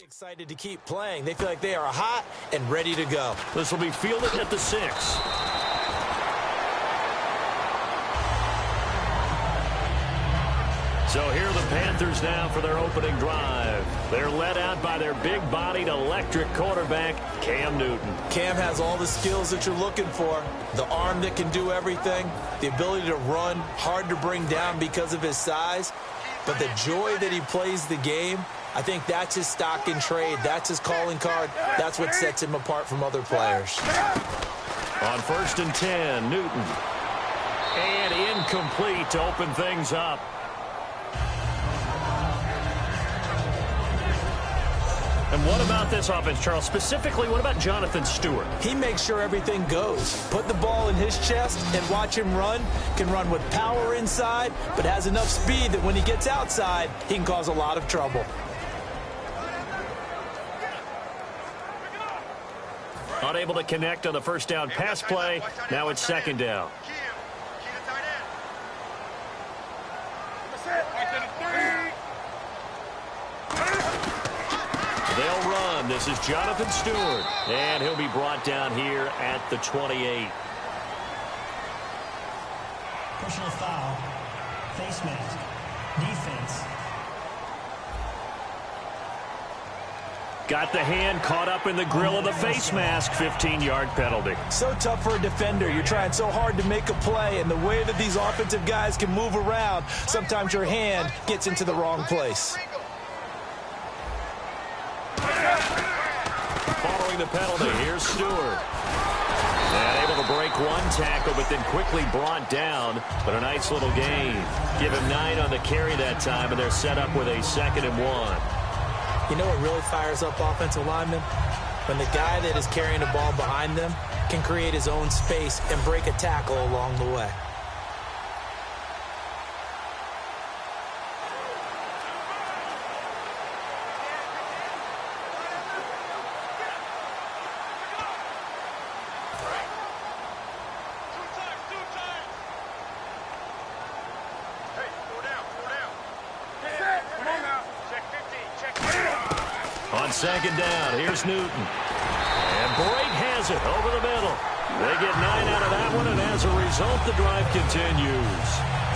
Excited to keep playing. They feel like they are hot and ready to go. This will be fielded at the 6. So here are the Panthers now for their opening drive. They're led out by their big-bodied electric quarterback, Cam Newton. Cam has all the skills that you're looking for. The arm that can do everything, the ability to run, hard to bring down because of his size. But the joy that he plays the game, I think that's his stock in trade. That's his calling card. That's what sets him apart from other players. On 1st and 10, Newton. And incomplete to open things up. And what about this offense, Charles? Specifically, what about Jonathan Stewart? He makes sure everything goes. Put the ball in his chest and watch him run. Can run with power inside, but has enough speed that when he gets outside, he can cause a lot of trouble. Unable to connect on the first down pass play. Now it's 2nd down. They'll run. This is Jonathan Stewart. And he'll be brought down here at the 28. Personal foul. Face mask. Defense. Got the hand caught up in the grill of the face mask. 15-yard penalty. So tough for a defender. You're trying so hard to make a play, and the way that these offensive guys can move around, sometimes your hand gets into the wrong place. Following the penalty, here's Stewart. And able to break one tackle, but then quickly brought down. But a nice little gain. Give him 9 on the carry that time, and they're set up with a 2nd and 1. You know what really fires up offensive linemen? When the guy that is carrying the ball behind them can create his own space and break a tackle along the way. On 2nd down, here's Newton. And Brake has it over the middle. They get 9 out of that one, and as a result, the drive continues.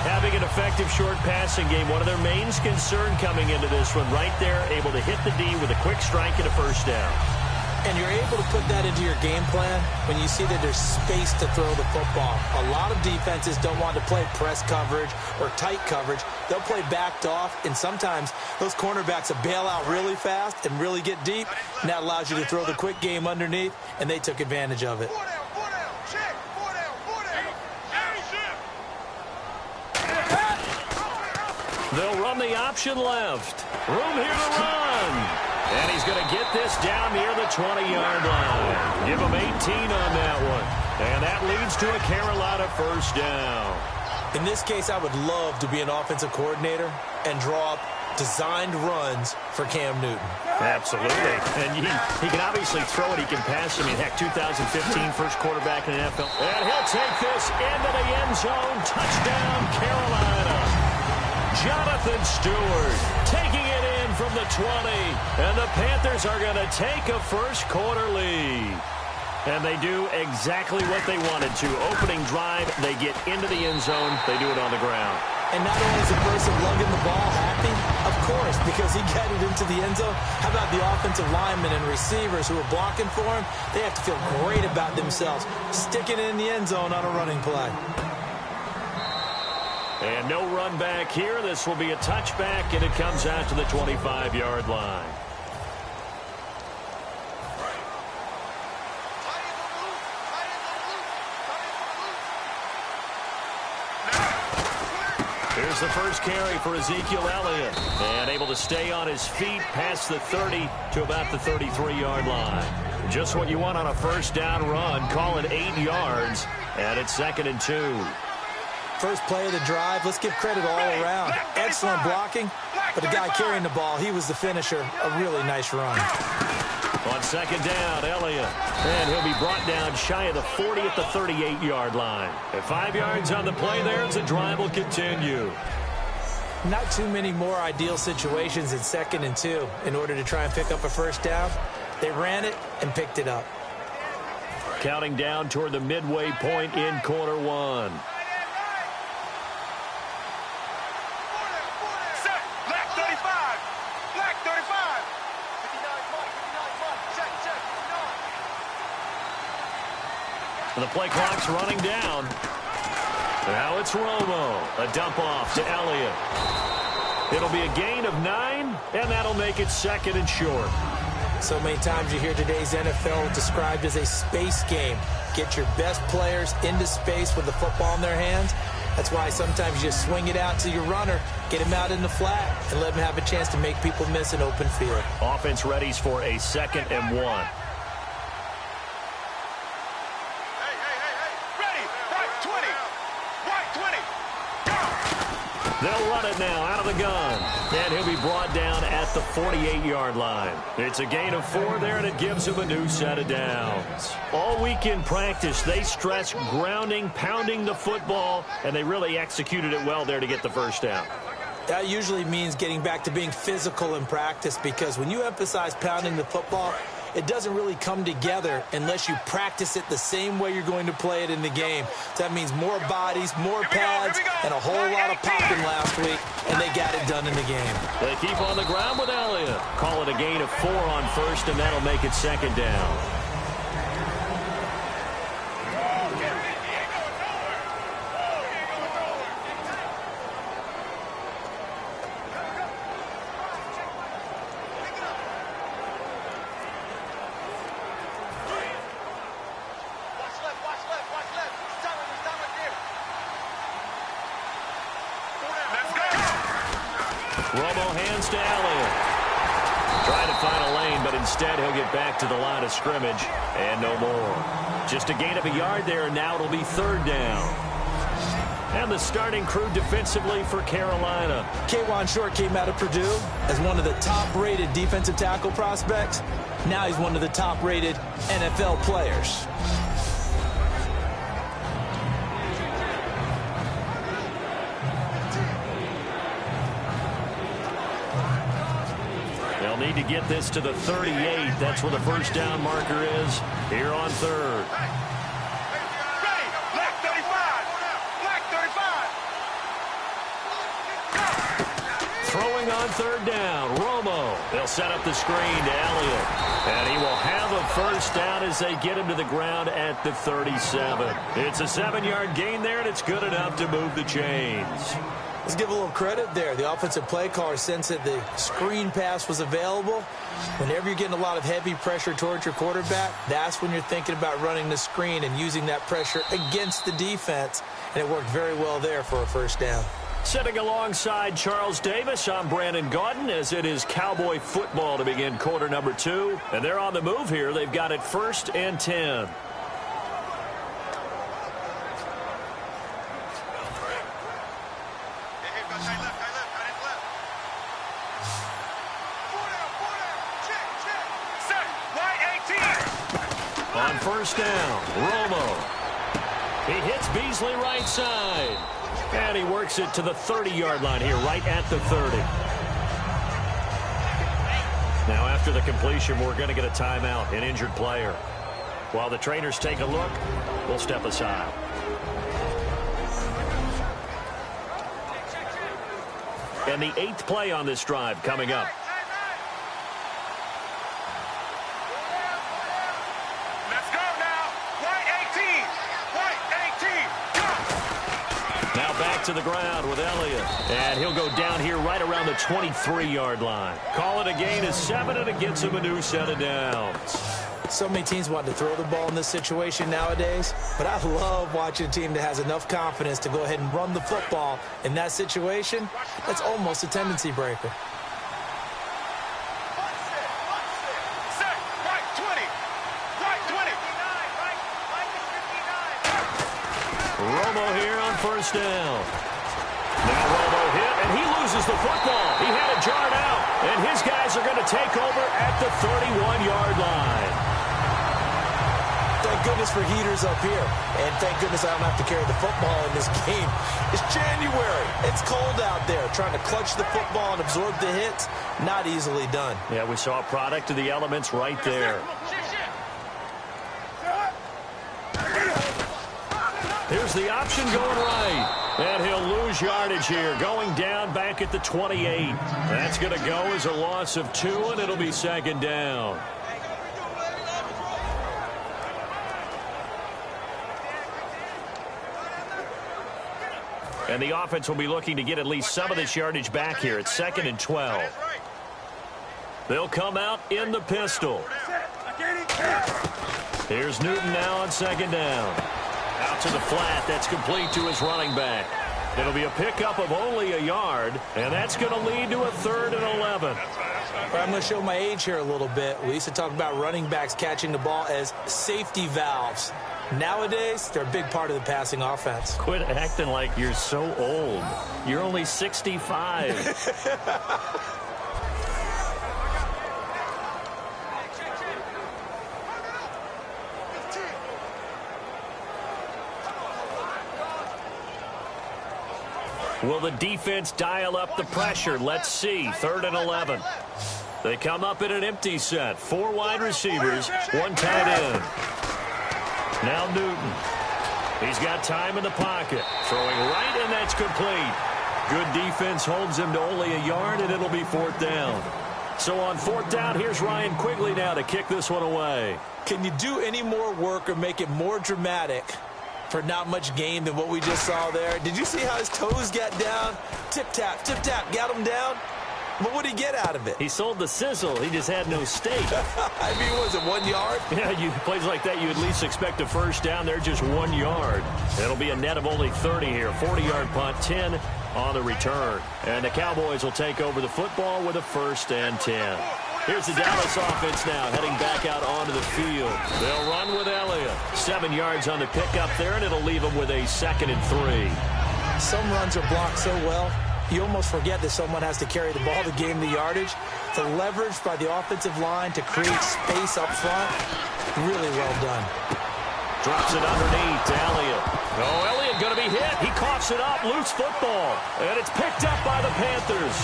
Having an effective short passing game, one of their main concern coming into this one, right there, able to hit the D with a quick strike and a first down. And you're able to put that into your game plan when you see that there's space to throw the football. A lot of defenses don't want to play press coverage or tight coverage. They'll play backed off, and sometimes those cornerbacks will bail out really fast and really get deep, and that allows you to throw the quick game underneath, and they took advantage of it. They'll run the option left. Room here to run. And he's going to get this down near the 20-yard line. Give him 18 on that one. And that leads to a Carolina first down. In this case, I would love to be an offensive coordinator and draw up designed runs for Cam Newton. Absolutely. And he can obviously throw it. He can pass. I mean, heck, 2015 first quarterback in the NFL. And he'll take this into the end zone. Touchdown, Carolina. Jonathan Stewart taking it in from the 20. And the Panthers are going to take a first quarter lead. And they do exactly what they wanted to. Opening drive, they get into the end zone. They do it on the ground. And not only is the person lugging the ball happy, of course, because he got it into the end zone. How about the offensive linemen and receivers who are blocking for him? They have to feel great about themselves, sticking it in the end zone on a running play. And no run back here. This will be a touchback, and it comes out to the 25-yard line. Here's the first carry for Ezekiel Elliott. And able to stay on his feet past the 30 to about the 33-yard line. Just what you want on a first down run. Call it 8 yards. And it's 2nd and 2. First play of the drive, let's give credit all around. Excellent blocking, but the guy carrying the ball, he was the finisher. A really nice run. On 2nd down, Elliott. And he'll be brought down shy of the 40 at the 38-yard line. At 5 yards on the play there, the drive will continue. Not too many more ideal situations in 2nd and 2 in order to try and pick up a first down. They ran it and picked it up. Counting down toward the midway point in quarter one. Set. Black 35. Black 35. 59. Check. 59. The play clock's running down. Now it's Romo. A dump off to Elliott. It'll be a gain of 9, and that'll make it 2nd and short. So many times you hear today's NFL described as a space game. Get your best players into space with the football in their hands. That's why sometimes you just swing it out to your runner, get him out in the flat, and let him have a chance to make people miss an open field. Offense readies for a 2nd and 1. Ready. Right 20. Right 20. They'll run it now out of the gun. And he'll be brought down at the 48-yard line. It's a gain of 4 there, and it gives him a new set of downs. All week in practice, they stress grounding, pounding the football, and they really executed it well there to get the first down. That usually means getting back to being physical in practice, because when you emphasize pounding the football, it doesn't really come together unless you practice it the same way you're going to play it in the game. So that means more bodies, more pads, and a whole lot of popping last week, and they got it done in the game. They keep on the ground with Elliott. Call it a gain of 4 on first, and that'll make it 2nd down. Romo hands to Elliott. Trying to find a lane, but instead he'll get back to the line of scrimmage, and no more. Just a gain of a yard there, and now it'll be 3rd down. And the starting crew defensively for Carolina. K'Wan Short came out of Purdue as one of the top-rated defensive tackle prospects. Now he's one of the top-rated NFL players. They'll need to get this to the 38. That's where the first down marker is here on 3rd. Ready. Black 35. Black 35. Throwing on 3rd down, Romo. They'll set up the screen to Elliott. And he will have a first down as they get him to the ground at the 37. It's a 7-yard gain there, and it's good enough to move the chains. Let's give a little credit there. The offensive play caller sensed that the screen pass was available. Whenever you're getting a lot of heavy pressure towards your quarterback, that's when you're thinking about running the screen and using that pressure against the defense. And it worked very well there for a first down. Sitting alongside Charles Davis, I'm Brandon Gaudin, as it is Cowboy football to begin quarter number 2. And they're on the move here. They've got it 1st and 10. On first down, Romo. He hits Beasley right side. And he works it to the 30-yard line here, right at the 30. Now, after the completion, we're going to get a timeout, an injured player. While the trainers take a look, we'll step aside. And the 8th play on this drive coming up. Let's go now. White 18. White 18. Go. Now back to the ground with Elliott. And he'll go down here right around the 23-yard line. Call it a gain of 7, and it gets him a new set of downs. So many teams want to throw the ball in this situation nowadays, but I love watching a team that has enough confidence to go ahead and run the football in that situation. That's almost a tendency breaker. Set. White 20. White 20. Romo here on first down. Now Romo hit, and he loses the football. He had it jarred out, and his guys are going to take over at the 31-yard line. Thank Thank goodness for heaters up here. And thank goodness I don't have to carry the football in this game. It's January. It's cold out there. Trying to clutch the football and absorb the hits, not easily done. Yeah, we saw a product of the elements right there. Here's the option going right. And he'll lose yardage here, going down back at the 28. That's going to go as a loss of 2, and it'll be second down. And the offense will be looking to get at least some of this yardage back here. It's 2nd and 12. They'll come out in the pistol. Here's Newton now on 2nd down. Out to the flat. That's complete to his running back. It'll be a pickup of only a yard, and that's going to lead to a 3rd and 11. I'm going to show my age here a little bit. We used to talk about running backs catching the ball as safety valves. Nowadays, they're a big part of the passing offense. Quit acting like you're so old. You're only 65. Will the defense dial up the pressure? Let's see. 3rd and 11. They come up in an empty set. 4 wide receivers, 1 tight end. Now Newton. He's got time in the pocket. Throwing right, and that's complete. Good defense holds him to only a yard, and it'll be 4th down. So on 4th down, here's Ryan Quigley now to kick this one away. Can you do any more work or make it more dramatic for not much gain than what we just saw there? Did you see how his toes got down? Tip-tap, got him down. But what did he get out of it? He sold the sizzle. He just had no steak. I mean, was it 1 yard? Yeah, plays like that, you at least expect a first down. They're just 1 yard. It'll be a net of only 30 here. 40-yard punt, 10 on the return. And the Cowboys will take over the football with a 1st and 10. Here's the Dallas offense now, heading back out onto the field. They'll run with Elliott. 7 yards on the pickup there, and it'll leave them with a 2nd and 3. Some runs are blocked so well, you almost forget that someone has to carry the ball to gain the yardage. The leverage by the offensive line to create space up front, really well done. Drops it underneath to Elliott. Oh, Elliott going to be hit. He coughs it up. Loose football. And it's picked up by the Panthers.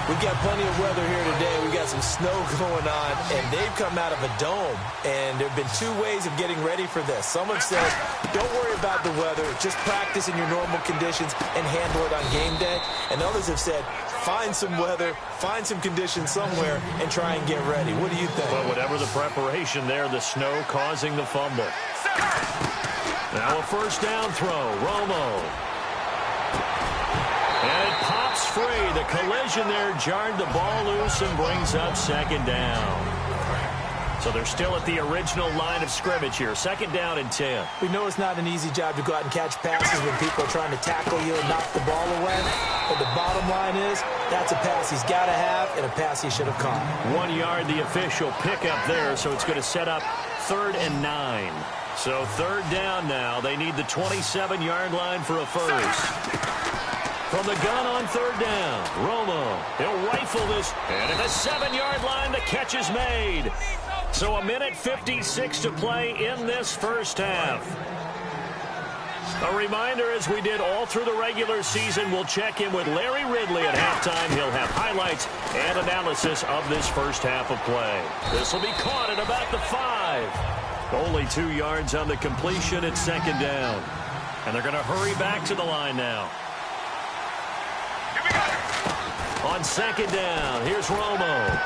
We've got plenty of weather here today. We got some snow going on, and they've come out of a dome. And there have been 2 ways of getting ready for this. Some have said, don't worry about the weather. Just practice in your normal conditions and handle it on game day. And others have said, find some weather, find some conditions somewhere, and try and get ready. What do you think? Well, whatever the preparation there, the snow causing the fumble. Now a 1st down throw. Romo. And it pops free. The collision there jarred the ball loose and brings up 2nd down. So they're still at the original line of scrimmage here. 2nd down and 10. We know it's not an easy job to go out and catch passes when people are trying to tackle you and knock the ball away. But the bottom line is, that's a pass he's got to have and a pass he should have caught. 1 yard, the official pickup there, so it's going to set up 3rd and 9. So 3rd down now. They need the 27-yard line for a 1st. From the gun on 3rd down, Romo. He'll rifle this, and at the 7-yard line, the catch is made. So 1:56 to play in this first half. A reminder, as we did all through the regular season, we'll check in with Larry Ridley at halftime. He'll have highlights and analysis of this first half of play. This will be caught at about the 5. Only 2 yards on the completion at 2nd down. And they're going to hurry back to the line now. On 2nd down, here's Romo.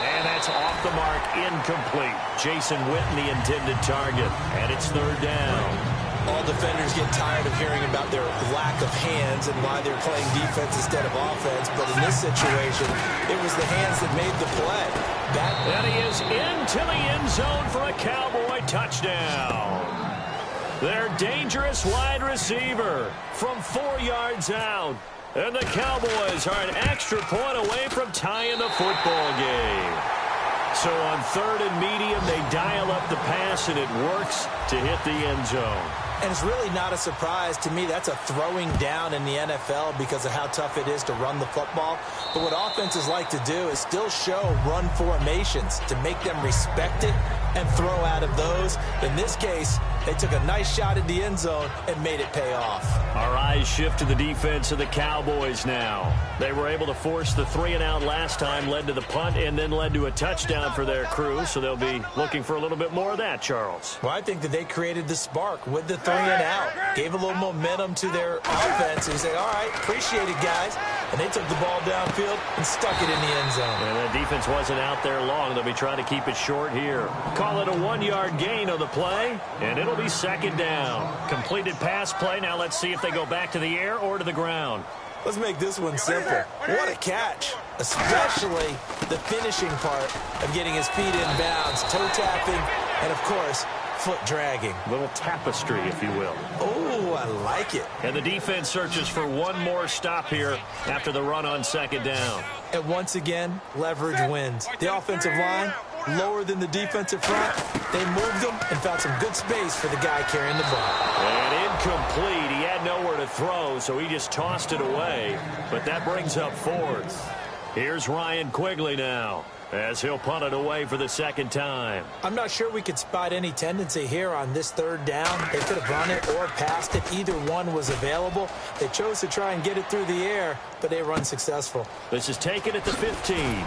And that's off the mark, incomplete. Jason Witten, the intended target. And it's 3rd down. All defenders get tired of hearing about their lack of hands and why they're playing defense instead of offense. But in this situation, it was the hands that made the play. And he is into the end zone for a Cowboy touchdown. Their dangerous wide receiver from 4 yards out. And the Cowboys are an extra point away from tying the football game. So on 3rd and medium, they dial up the pass, and it works to hit the end zone. And it's really not a surprise to me. That's a throwing down in the NFL because of how tough it is to run the football. But what offenses like to do is still show run formations to make them respect it and throw out of those. In this case, They took a nice shot at the end zone and made it pay off. Our eyes shift to the defense of the Cowboys now. They were able to force the 3-and-out last time, led to the punt, and then led to a touchdown for their crew, so they'll be looking for a little bit more of that, Charles. Well, I think that they created the spark with the 3-and-out, gave a little momentum to their offense, and say, all right, appreciate it, guys. And they took the ball downfield and stuck it in the end zone. And the defense wasn't out there long. They'll be trying to keep it short here. Call it a 1-yard gain on the play, and it'll be second down. Completed pass play. Now let's see if they go back to the air or to the ground. Let's make this one simple. What a catch, especially the finishing part of getting his feet in bounds, toe tapping, and, of course, foot dragging. Little tapestry, if you will. Oh, I like it. And the defense searches for one more stop here after the run on second down. And once again, leverage wins. The offensive line, lower than the defensive front. They moved them and found some good space for the guy carrying the ball. And incomplete. He had nowhere to throw, so he just tossed it away. But that brings up fourth. Here's Ryan Quigley now, as he'll punt it away for the second time. I'm not sure we could spot any tendency here on this third down. They could have run it or passed it. Either one was available. They chose to try and get it through the air, but they were unsuccessful. This is taken at the 15.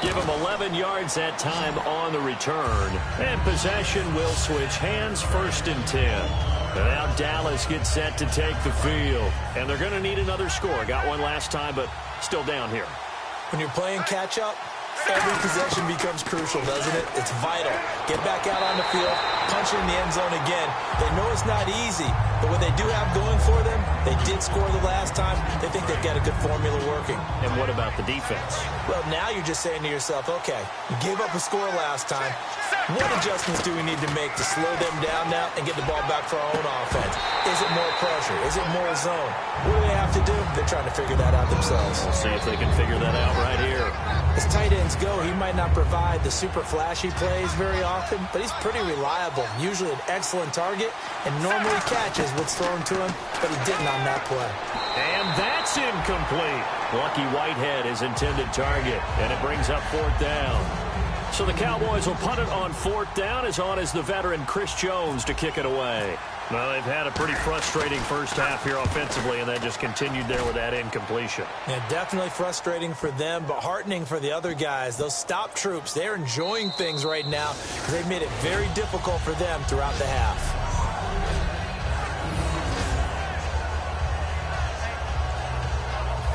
Give him 11 yards that time on the return. And possession will switch hands, 1st and 10. And now Dallas gets set to take the field. And they're going to need another score. Got one last time, but still down here. When you're playing catch-up, every possession becomes crucial, doesn't it? It's vital. Get back out on the field, punch it in the end zone again. They know it's not easy, but what they do have going for them, they did score the last time. They think they've got a good formula working. And what about the defense? Well, now you're just saying to yourself, okay, you gave up a score last time. What adjustments do we need to make to slow them down now and get the ball back for our own offense? Is it more pressure? Is it more zone? What do they have to do? They're trying to figure that out themselves. We'll see if they can figure that out right here. As tight ends go, he might not provide the super flashy plays very often, but he's pretty reliable, usually an excellent target, and normally catches what's thrown to him, but he didn't on that play. And that's incomplete. Lucky Whitehead, his intended target, and it brings up 4th down. So the Cowboys will punt it on 4th down, as on as the veteran Chris Jones to kick it away. Well, they've had a pretty frustrating first half here offensively, and then just continued there with that incompletion. Yeah, definitely frustrating for them, but heartening for the other guys. Those stop troops, they're enjoying things right now because they've made it very difficult for them throughout the half.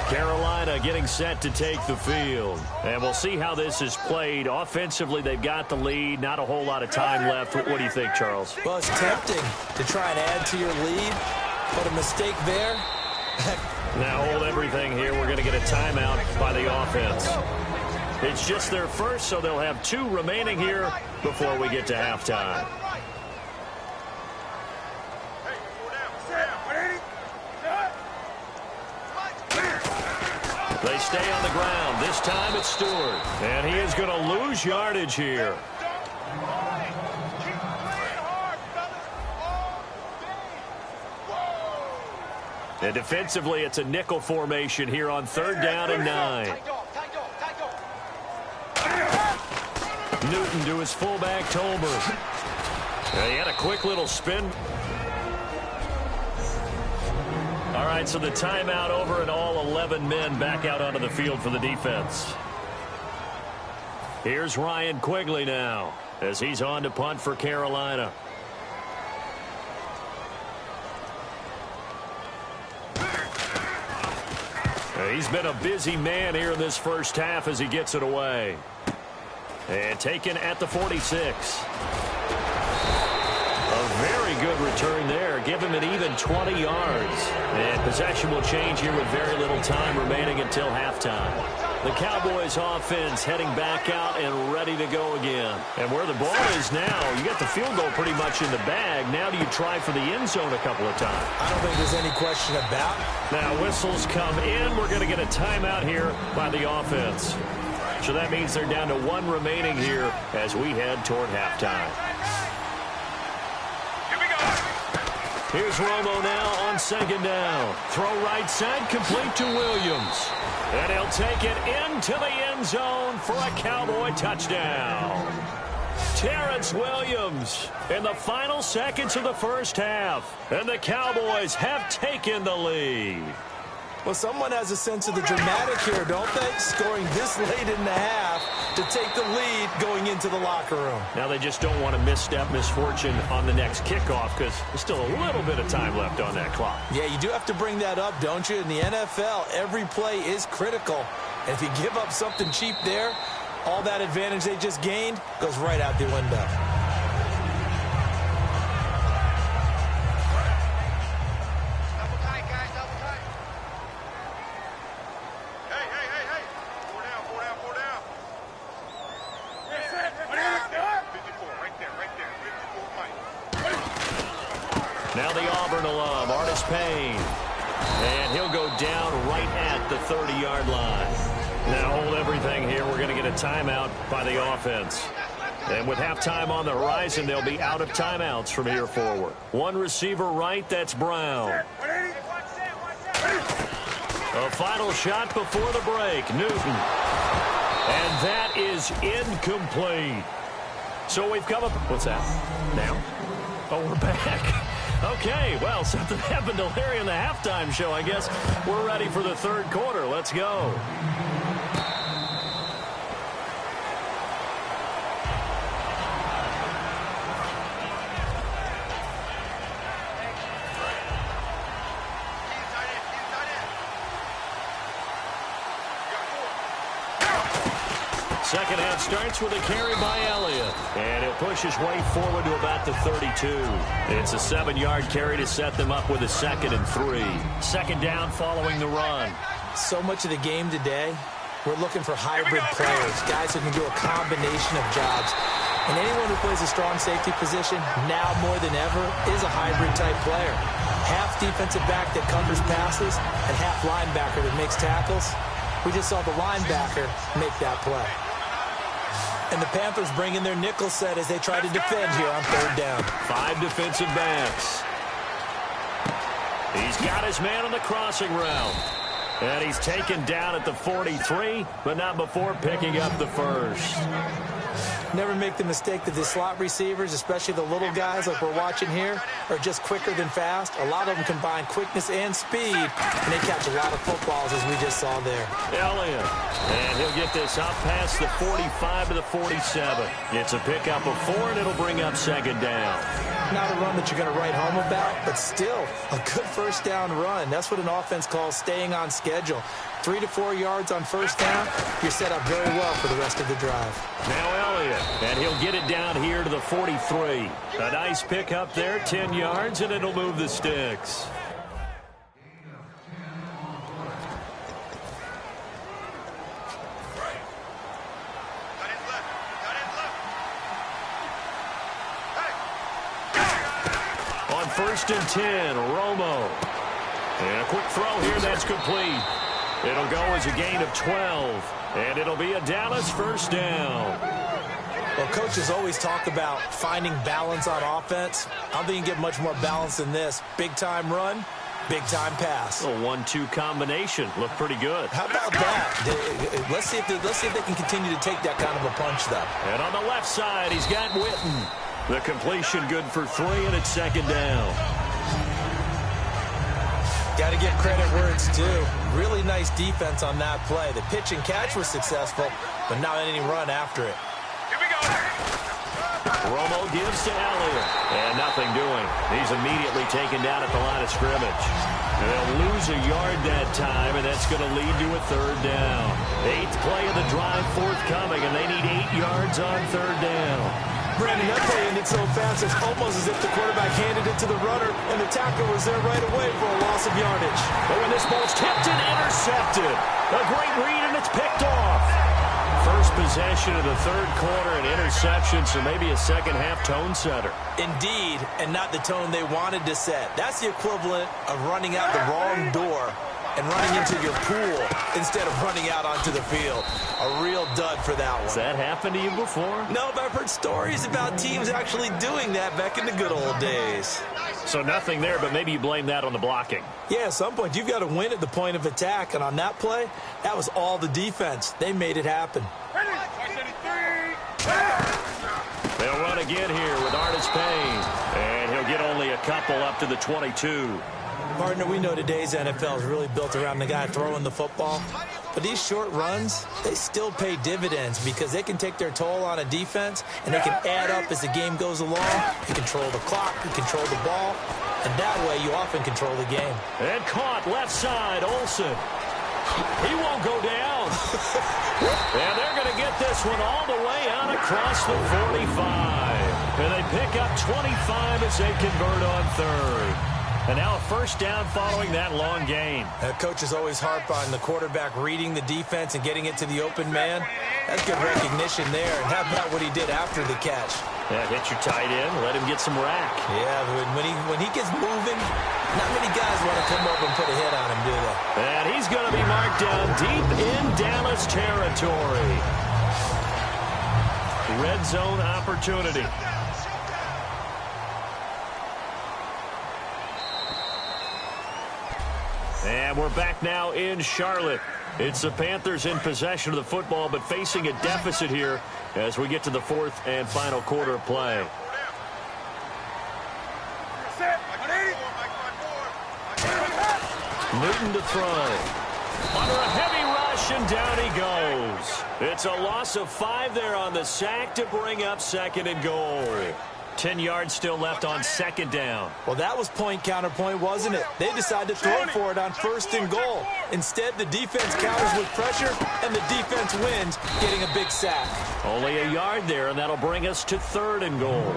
Carolina getting set to take the field. And we'll see how this is played. Offensively, they've got the lead. Not a whole lot of time left. What do you think, Charles? Well, it's tempting to try and add to your lead, but a mistake there. Now hold everything here. We're going to get a timeout by the offense. It's just their first, so they'll have 2 remaining here before we get to halftime. They stay on the ground. This time it's Stewart. And he is going to lose yardage here. And defensively, it's a nickel formation here on 3rd down and 9. Newton to his fullback, Tolbert. And he had a quick little spin. All right, so the timeout over and all 11 men back out onto the field for the defense. Here's Ryan Quigley now as he's on to punt for Carolina. He's been a busy man here in this first half as he gets it away. And taken at the 46. A very good return there. Give him an even 20 yards. And possession will change here with very little time remaining until halftime. The Cowboys offense heading back out and ready to go again. And where the ball is now, you got the field goal pretty much in the bag. Now do you try for the end zone a couple of times? I don't think there's any question about it. Now whistles come in. We're going to get a timeout here by the offense. So that means they're down to 1 remaining here as we head toward halftime. Here's Romo now on 2nd down. Throw right side, complete to Williams. And he'll take it into the end zone for a Cowboy touchdown. Terrence Williams in the final seconds of the first half. And the Cowboys have taken the lead. Well, someone has a sense of the dramatic here, don't they? Scoring this late in the half to take the lead going into the locker room. Now they just don't want to misstep misfortune on the next kickoff because there's still a little bit of time left on that clock. Yeah, you do have to bring that up, don't you? In the NFL, every play is critical. And if you give up something cheap there, all that advantage they just gained goes right out the window. Now the Auburn alum, Artis Payne. And he'll go down right at the 30-yard line. Now hold everything here. We're going to get a timeout by the offense. And with halftime on the horizon, they'll be out of timeouts from here forward. One receiver right, that's Brown. A final shot before the break, Newton. And that is incomplete. So we've come up. What's that? Now? Oh, we're back. Okay, well, something happened to Larry in the halftime show, I guess. We're ready for the third quarter. Let's go. Second half starts with a carry by Elliott. And he'll push his way forward to about the 32. It's a 7-yard carry to set them up with a 2nd and 3. Second down following the run. So much of the game today, we're looking for hybrid players, guys who can do a combination of jobs. And anyone who plays a strong safety position, now more than ever, is a hybrid-type player. Half defensive back that covers passes and half linebacker that makes tackles. We just saw the linebacker make that play. And the Panthers bring in their nickel set as they try to defend here on third down. 5 defensive backs. He's got his man on the crossing route. And he's taken down at the 43, but not before picking up the first. Never make the mistake that the slot receivers, especially the little guys like we're watching here, are just quicker than fast. A lot of them combine quickness and speed, and they catch a lot of footballs, as we just saw there. Elliott, and he'll get this up past the 45 to the 47. It's a pickup of 4, and it'll bring up second down. Not a run that you're going to write home about, but still a good first down run. That's what an offense calls staying on schedule. 3 to 4 yards on first down, you're set up very well for the rest of the drive. Now Elliott, and he'll get it down here to the 43. A nice pickup there, 10 yards, and it'll move the sticks. On 1st and 10, Romo. And a quick throw here, that's complete. It'll go as a gain of 12, and it'll be a Dallas first down. Well, coaches always talk about finding balance on offense. I don't think you can get much more balance than this. Big-time run, big-time pass. A 1-2 combination. Looked pretty good. How about that? Let's see if they can continue to take that kind of a punch, though. And on the left side, he's got Witten. The completion good for 3, and it's second down. Got to give credit where it's due. Really nice defense on that play. The pitch and catch was successful, but not any run after it. Here we go. Romo gives to Elliott, and nothing doing. He's immediately taken down at the line of scrimmage. They'll lose a yard that time, and that's going to lead to a third down. 8th play of the drive forthcoming, and they need 8 yards on third down. Brandon, that play ended so fast, it's almost as if the quarterback handed it to the runner, and the tackle was there right away for a loss of yardage. But when this ball's tipped and intercepted, a great read, and it's picked off. First possession of the third quarter, an interception, so maybe a second-half tone setter. Indeed, and not the tone they wanted to set. That's the equivalent of running out the wrong door and running into your pool instead of running out onto the field. A real dud for that one. Has that happened to you before? No, but I've heard stories about teams actually doing that back in the good old days. So nothing there, but maybe you blame that on the blocking. Yeah, at some point, you've got to win at the point of attack, and on that play, that was all the defense. They made it happen. They'll again here with Artis Payne. And he'll get only a couple up to the 22. Partner, we know today's NFL is really built around the guy throwing the football. But these short runs, they still pay dividends because they can take their toll on a defense, and they can add up as the game goes along. You control the clock, you control the ball, and that way you often control the game. And caught left side, Olsen. He won't go down. And they're going to get this one all the way out across the 45. And they pick up 25 as they convert on third. And now a first down following that long gain. Coaches always harp on the quarterback reading the defense and getting it to the open man. That's good recognition there. And how about what he did after the catch? Yeah, hit your tight end, let him get some rack. Yeah, when he gets moving, not many guys want to come over and put a hit on him, do they? And he's going to be marked down deep in Dallas territory. Red zone opportunity. And we're back now in Charlotte. It's the Panthers in possession of the football, but facing a deficit here as we get to the fourth and final quarter of play. Newton to throw. Under a heavy rush, and down he goes. It's a loss of 5 there on the sack to bring up second and goal. 10 yards still left on second down. Well, that was point counterpoint, wasn't it? They decided to throw for it on first and goal. Instead, the defense counters with pressure, and the defense wins, getting a big sack. Only a yard there, and that'll bring us to third and goal.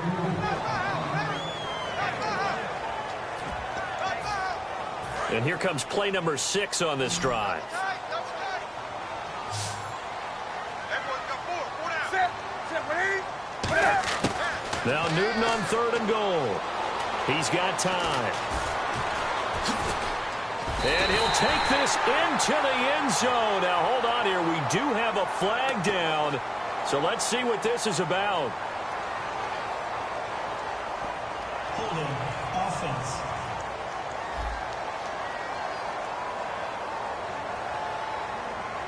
And here comes play number 6 on this drive. Now Newton on third and goal. He's got time. And he'll take this into the end zone. Now, hold on here. We do have a flag down. So let's see what this is about. Holding, offense.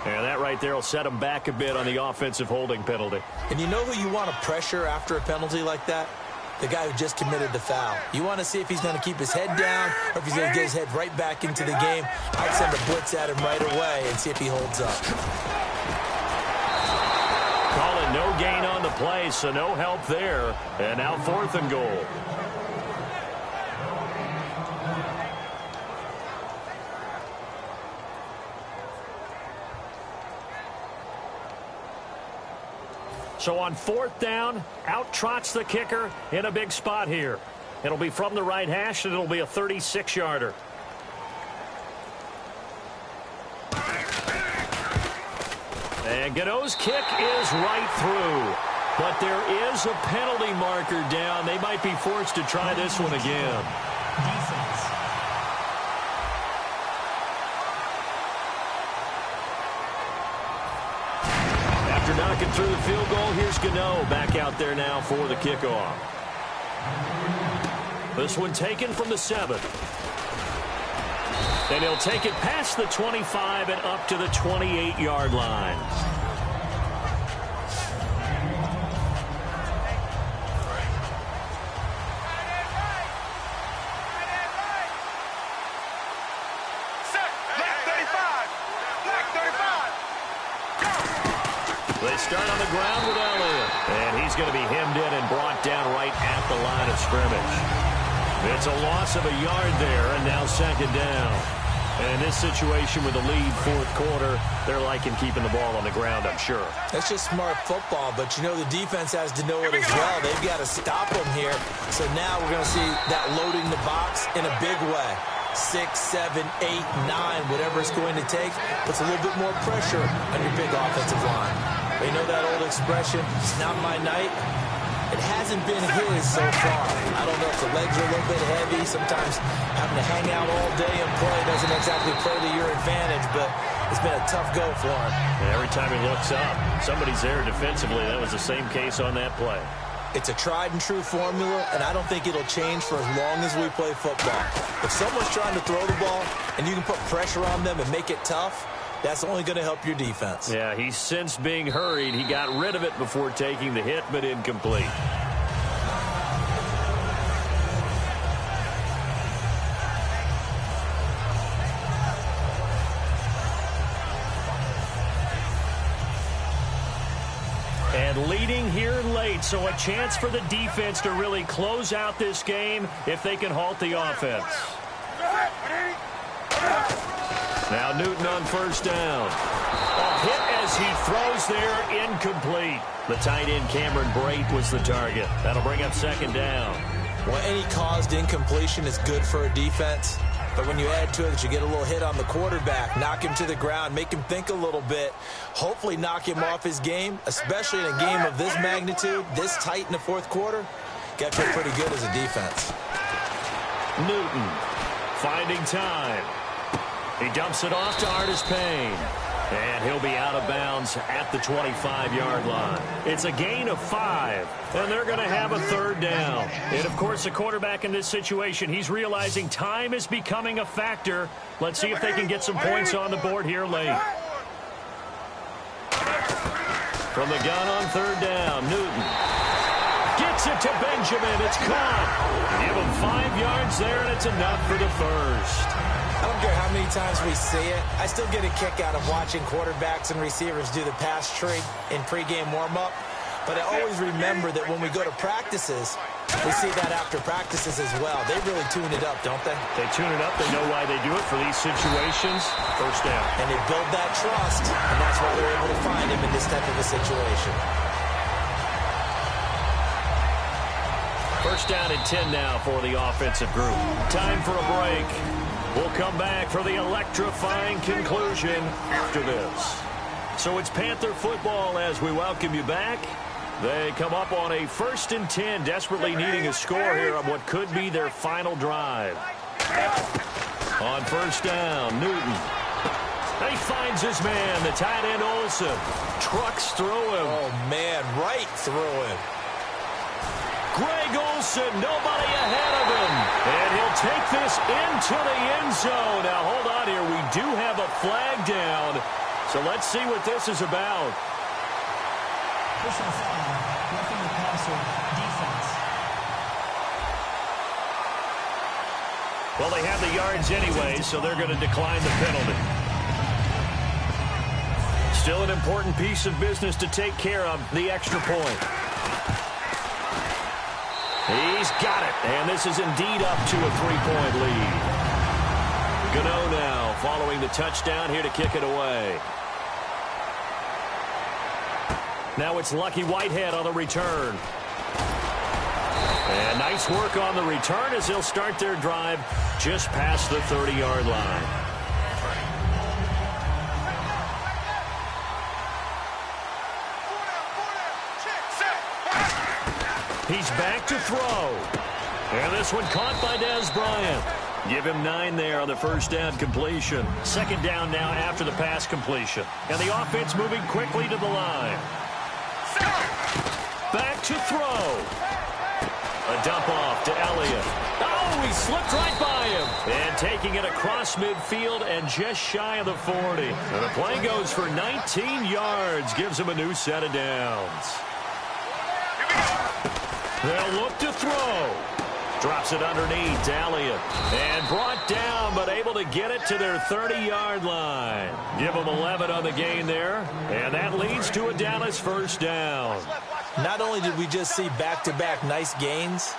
And that right there will set him back a bit on the offensive holding penalty. And you know who you want to pressure after a penalty like that? The guy who just committed the foul. You want to see if he's going to keep his head down or if he's going to get his head right back into the game. I'd send a blitz at him right away and see if he holds up. Call it no gain on the play, so no help there. And now fourth and goal. So on fourth down, out trots the kicker in a big spot here. It'll be from the right hash, and it'll be a 36-yarder. And Gano's kick is right through. But there is a penalty marker down. They might be forced to try this one again. Defense. After knocking through the field goal, here's Gano back out there now for the kickoff. This one taken from the 7. And he'll take it past the 25 and up to the 28-yard line. They start on the ground with Elliott. And he's going to be hemmed in and brought down right at the line of scrimmage. It's a loss of a yard there, and now second down. And in this situation with the lead fourth quarter, they're liking keeping the ball on the ground, I'm sure. That's just smart football, but you know the defense has to know it as well. They've got to stop them here. So now we're going to see that loading the box in a big way. 6, 7, 8, 9, whatever it's going to take, puts a little bit more pressure on your big offensive line. They know that old expression, it's not my night. It hasn't been his so far. I don't know if the legs are a little bit heavy. Sometimes having to hang out all day and play doesn't exactly play to your advantage, but it's been a tough go for him. And every time he looks up, somebody's there defensively. That was the same case on that play. It's a tried-and-true formula, and I don't think it'll change for as long as we play football. If someone's trying to throw the ball and you can put pressure on them and make it tough, that's only going to help your defense. Yeah, he's since being hurried. He got rid of it before taking the hit, but incomplete. And leading here late, so a chance for the defense to really close out this game if they can halt the offense. Now Newton on first down. A hit as he throws there, incomplete. The tight end Cameron Brate was the target. That'll bring up second down. Well, any caused incompletion is good for a defense. But when you add to it that you get a little hit on the quarterback, knock him to the ground, make him think a little bit, hopefully knock him off his game, especially in a game of this magnitude, this tight in the fourth quarter, got to feel pretty good as a defense. Newton finding time. He dumps it off to Artis Payne. And he'll be out of bounds at the 25-yard line. It's a gain of 5, and they're going to have a third down. And, of course, the quarterback in this situation, he's realizing time is becoming a factor. Let's see if they can get some points on the board here late. From the gun on third down, Newton gets it to Benjamin. It's caught. Give him 5 yards there, and it's enough for the first. I don't care how many times we see it. I still get a kick out of watching quarterbacks and receivers do the pass tree in pregame warm-up. But I always remember that when we go to practices, we see that after practices as well. They really tune it up, don't they? They tune it up. They know why they do it for these situations. First down. And they build that trust, and that's why they're able to find him in this type of a situation. First down and 10 now for the offensive group. Time for a break. We'll come back for the electrifying conclusion after this. So it's Panther football as we welcome you back. They come up on a 1st and 10, desperately needing a score here on what could be their final drive. On first down, Newton. He finds his man, the tight end Olsen. Trucks through him. Oh, man, right through him. Greg Olsen, nobody ahead of him. And he'll take this into the end zone. Now, hold on here. We do have a flag down. So let's see what this is about. Personal foul, roughing the passer, defense. Well, they have the yards anyway, so they're going to decline the penalty. Still an important piece of business to take care of, the extra point. He's got it, and this is indeed up to a 3-point lead. Gano now following the touchdown here to kick it away. Now it's Lucky Whitehead on the return. And nice work on the return as they'll start their drive just past the 30-yard line. He's back to throw. And this one caught by Dez Bryant. Give him 9 there on the first down completion. Second down now after the pass completion. And the offense moving quickly to the line. Back to throw. A dump off to Elliott. Oh, he slipped right by him. And taking it across midfield and just shy of the 40. And the play goes for 19 yards. Gives him a new set of downs. They'll look to throw. Drops it underneath to Elliott. And brought down, but able to get it to their 30-yard line. Give them 11 on the gain there. And that leads to a Dallas first down. Not only did we just see back-to-back nice gains,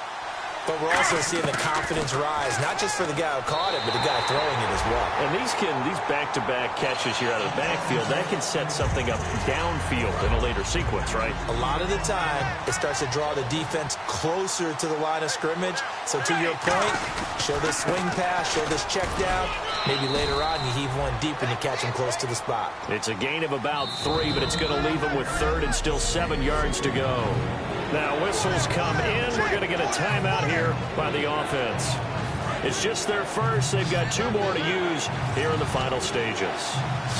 but we're also seeing the confidence rise, not just for the guy who caught it, but the guy throwing it as well. And these back-to-back catches here out of the backfield, that can set something up downfield in a later sequence, right? A lot of the time, it starts to draw the defense closer to the line of scrimmage. So to your point, show this swing pass, show this check down. Maybe later on, you heave one deep and you catch him close to the spot. It's a gain of about 3, but it's going to leave him with third and still 7 yards to go. Now whistles come in. We're going to get a timeout here by the offense. It's just their first. They've got 2 more to use here in the final stages.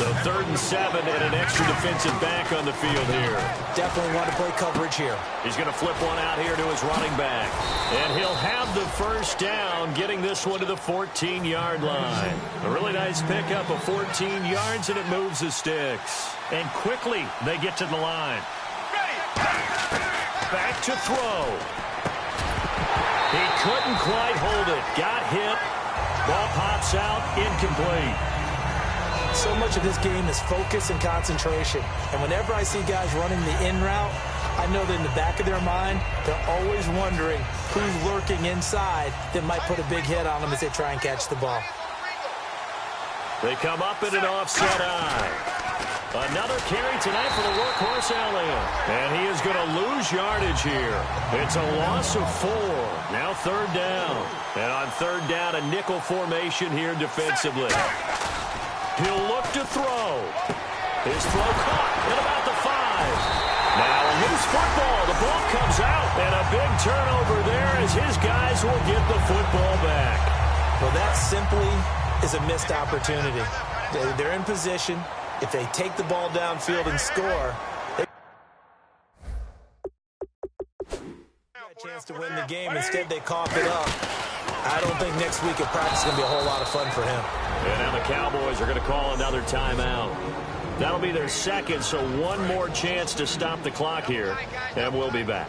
So 3rd and 7 and an extra defensive back on the field here. Definitely want to play coverage here. He's going to flip one out here to his running back. And he'll have the first down, getting this one to the 14-yard line. A really nice pickup of 14 yards, and it moves the sticks. And quickly they get to the line. Back to throw. He couldn't quite hold it. Got hit. Ball pops out. Incomplete. So much of this game is focus and concentration. And whenever I see guys running the in route, I know that in the back of their mind, they're always wondering who's lurking inside that might put a big hit on them as they try and catch the ball. They come up in an offset eye. Another carry tonight for the workhorse Elliott. And he is going to lose yardage here. It's a loss of 4. Now 3rd down. And on 3rd down, a nickel formation here defensively. He'll look to throw. His throw caught at about the 5. Now a loose football. The ball comes out. And a big turnover there as his guys will get the football back. Well, that simply is a missed opportunity. They're in position. If they take the ball downfield and score, they got a chance to win the game. Instead, they cough it up. I don't think next week at practice is going to be a whole lot of fun for him. And now the Cowboys are going to call another timeout. That'll be their second, so one more chance to stop the clock here, and we'll be back.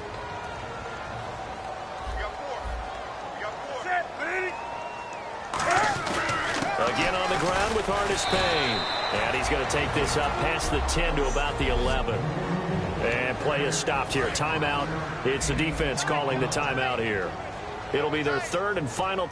Again on the ground with Artis Payne. And he's going to take this up past the 10 to about the 11. And play is stopped here. Timeout. It's the defense calling the timeout here. It'll be their 3rd and final.